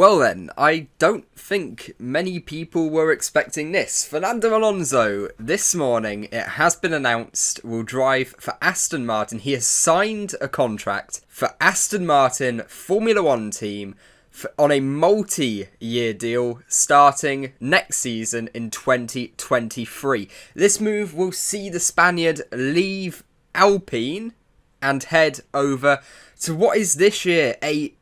Well then, I don't think many people were expecting this. Fernando Alonso, this morning, it has been announced, will drive for Aston Martin. He has signed a contract for Aston Martin Formula 1 team on a multi-year deal starting next season in 2023. This move will see the Spaniard leave Alpine and head over to what is this year a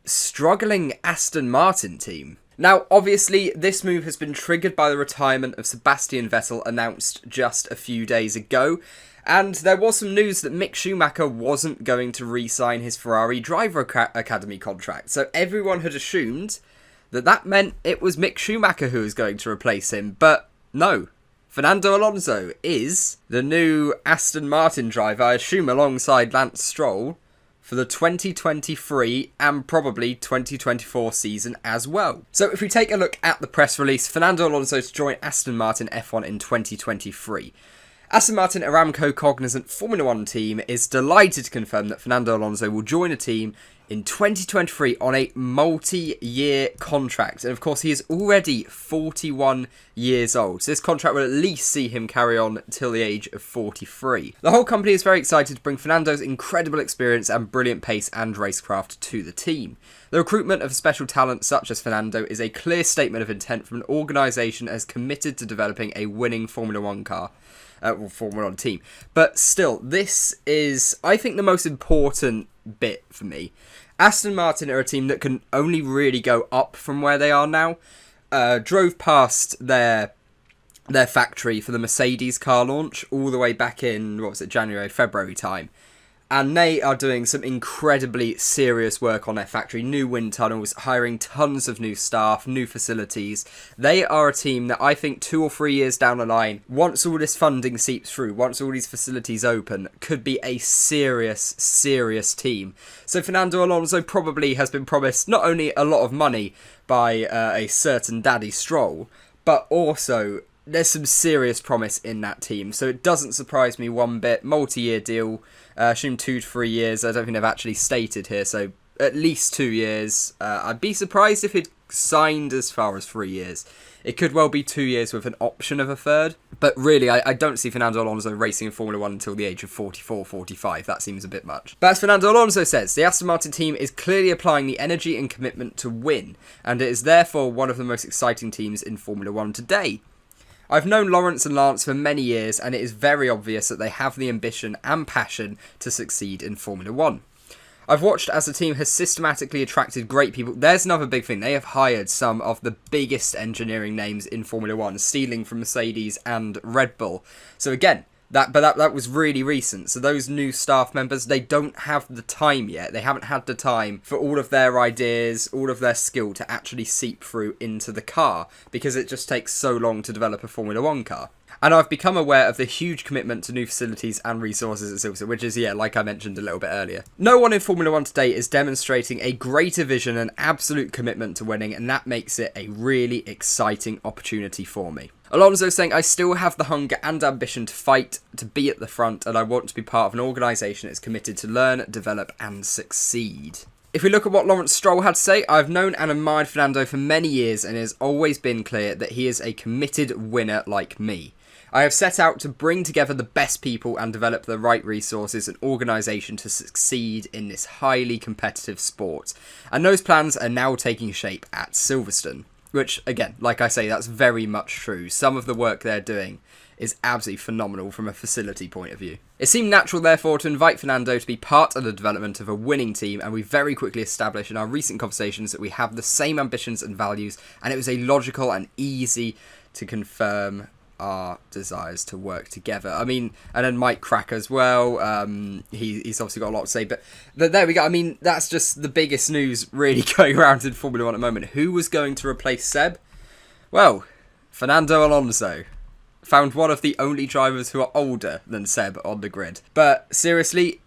struggling Aston Martin team. Now, obviously, this move has been triggered by the retirement of Sebastian Vettel announced just a few days ago, and there was some news that Mick Schumacher wasn't going to re-sign his Ferrari Driver Academy contract, so everyone had assumed that that meant it was Mick Schumacher who was going to replace him, but no. Fernando Alonso is the new Aston Martin driver, I assume alongside Lawrence Stroll, for the 2023 and probably 2024 season as well. So if we take a look at the press release, Fernando Alonso to join Aston Martin F1 in 2023. Aston Martin Aramco Cognizant Formula 1 team is delighted to confirm that Fernando Alonso will join a team in 2023 on a multi-year contract. And of course, he is already 41 years old. So this contract will at least see him carry on till the age of 43. The whole company is very excited to bring Fernando's incredible experience and brilliant pace and racecraft to the team. The recruitment of special talent such as Fernando is a clear statement of intent from an organisation as committed to developing a winning Formula 1 car. Formula 1 team. But still, this is, I think, the most important bit for me. Aston Martin are a team that can only really go up from where they are now. Drove past their factory for the Mercedes car launch all the way back in, January, February time. And they are doing some incredibly serious work on their factory. New wind tunnels, hiring tons of new staff, new facilities. They are a team that I think 2 or 3 years down the line, once all this funding seeps through, once all these facilities open, could be a serious, serious team. So Fernando Alonso probably has been promised not only a lot of money by a certain Daddy Stroll, but also there's some serious promise in that team. So it doesn't surprise me one bit. Multi-year deal, assume 2 to 3 years. I don't think they've actually stated here, so at least 2 years. I'd be surprised if it signed as far as 3 years. It could well be 2 years with an option of a third. But really, I don't see Fernando Alonso racing in Formula 1 until the age of 44, 45. That seems a bit much. But as Fernando Alonso says, the Aston Martin team is clearly applying the energy and commitment to win, and it is therefore one of the most exciting teams in Formula 1 today. I've known Lawrence and Lance for many years, and it is very obvious that they have the ambition and passion to succeed in Formula 1. I've watched as the team has systematically attracted great people. There's another big thing. They have hired some of the biggest engineering names in Formula 1, stealing from Mercedes and Red Bull. So again, that was really recent. So those new staff members, they don't have the time yet. They haven't had the time for all of their ideas, all of their skill to actually seep through into the car, because it just takes so long to develop a Formula 1 car. And I've become aware of the huge commitment to new facilities and resources at Silverstone, which is, like I mentioned a little bit earlier. No one in Formula 1 today is demonstrating a greater vision and absolute commitment to winning, and that makes it a really exciting opportunity for me. Alonso saying, I still have the hunger and ambition to fight, to be at the front, and I want to be part of an organisation that is committed to learn, develop and succeed. If we look at what Lawrence Stroll had to say, I've known and admired Fernando for many years, and it has always been clear that he is a committed winner like me. I have set out to bring together the best people and develop the right resources and organisation to succeed in this highly competitive sport. And those plans are now taking shape at Silverstone. Which, again, like I say, that's very much true. Some of the work they're doing is absolutely phenomenal from a facility point of view. It seemed natural, therefore, to invite Fernando to be part of the development of a winning team, and we very quickly established in our recent conversations that we have the same ambitions and values, and it was a logical and easy to confirm our desires to work together. I mean, and then Mike Crack as well. He's obviously got a lot to say, but there we go. I mean, that's just the biggest news really going around in Formula 1 at the moment. Who was going to replace Seb? Well, Fernando Alonso. Found one of the only drivers who are older than Seb on the grid. But seriously,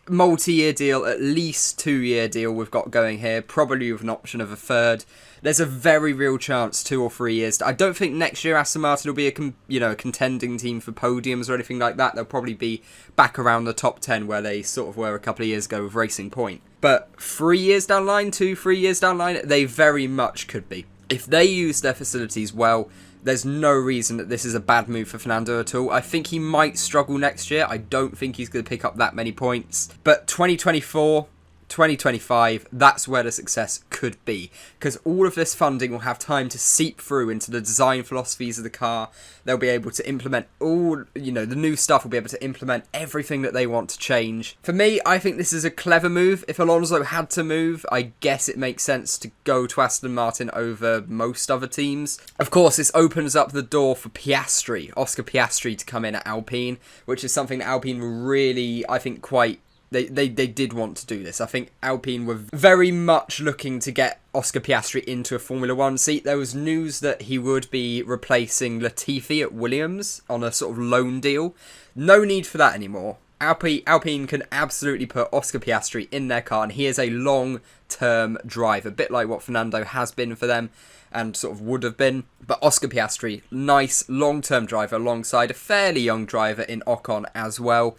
multi-year deal, at least 2-year deal we've got going here, probably with an option of a third. There's a very real chance 2 or 3 years. I don't think next year Aston Martin will be a contending team for podiums or anything like that. They'll probably be back around the top 10 where they sort of were a couple of years ago with Racing Point. But 3 years down the line, 2-3 years down the line, they very much could be. If they use their facilities well, there's no reason that this is a bad move for Fernando at all. I think he might struggle next year. I don't think he's going to pick up that many points. But 2024, 2025, that's where the success could be, because all of this funding will have time to seep through into the design philosophies of the car. They'll be able to implement all, the new stuff will be able to implement everything that they want to change. For me, I think this is a clever move. If Alonso had to move, I guess it makes sense to go to Aston Martin over most other teams. Of course, this opens up the door for Piastri, Oscar Piastri, to come in at Alpine, which is something that Alpine were really, I think, quite... They did want to do this. I think Alpine were very much looking to get Oscar Piastri into a Formula 1 seat. There was news that he would be replacing Latifi at Williams on a sort of loan deal. No need for that anymore. Alpine can absolutely put Oscar Piastri in their car, and he is a long-term driver, a bit like what Fernando has been for them and sort of would have been. But Oscar Piastri, nice long-term driver alongside a fairly young driver in Ocon as well.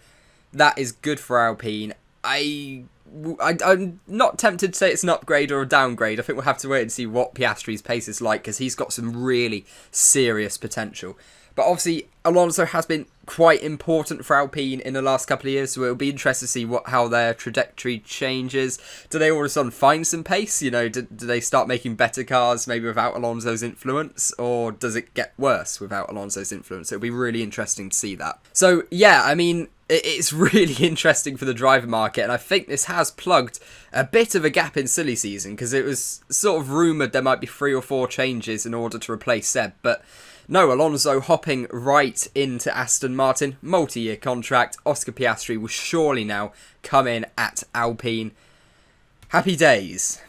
That is good for Alpine. I'm not tempted to say it's an upgrade or a downgrade. I think we'll have to wait and see what Piastri's pace is like, because he's got some really serious potential. But obviously, Alonso has been quite important for Alpine in the last couple of years, so it'll be interesting to see how their trajectory changes. Do they all of a sudden find some pace? Do they start making better cars maybe without Alonso's influence, or does it get worse without Alonso's influence? It'll be really interesting to see that. So yeah, I mean, it's really interesting for the driver market, and I think this has plugged a bit of a gap in silly season, because it was sort of rumoured there might be 3 or 4 changes in order to replace Seb, but no, Alonso hopping right into Aston Martin, multi-year contract. Oscar Piastri will surely now come in at Alpine. Happy days.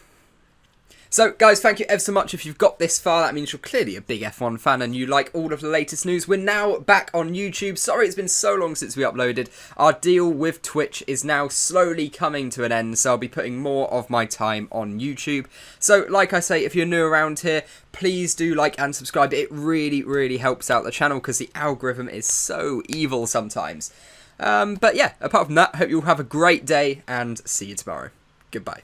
So, guys, thank you ever so much. If you've got this far, that means you're clearly a big F1 fan and you like all of the latest news. We're now back on YouTube. Sorry it's been so long since we uploaded. Our deal with Twitch is now slowly coming to an end, so I'll be putting more of my time on YouTube. So, like I say, if you're new around here, please do like and subscribe. It really, really helps out the channel, because the algorithm is so evil sometimes. But yeah, apart from that, hope you'll have a great day and see you tomorrow. Goodbye.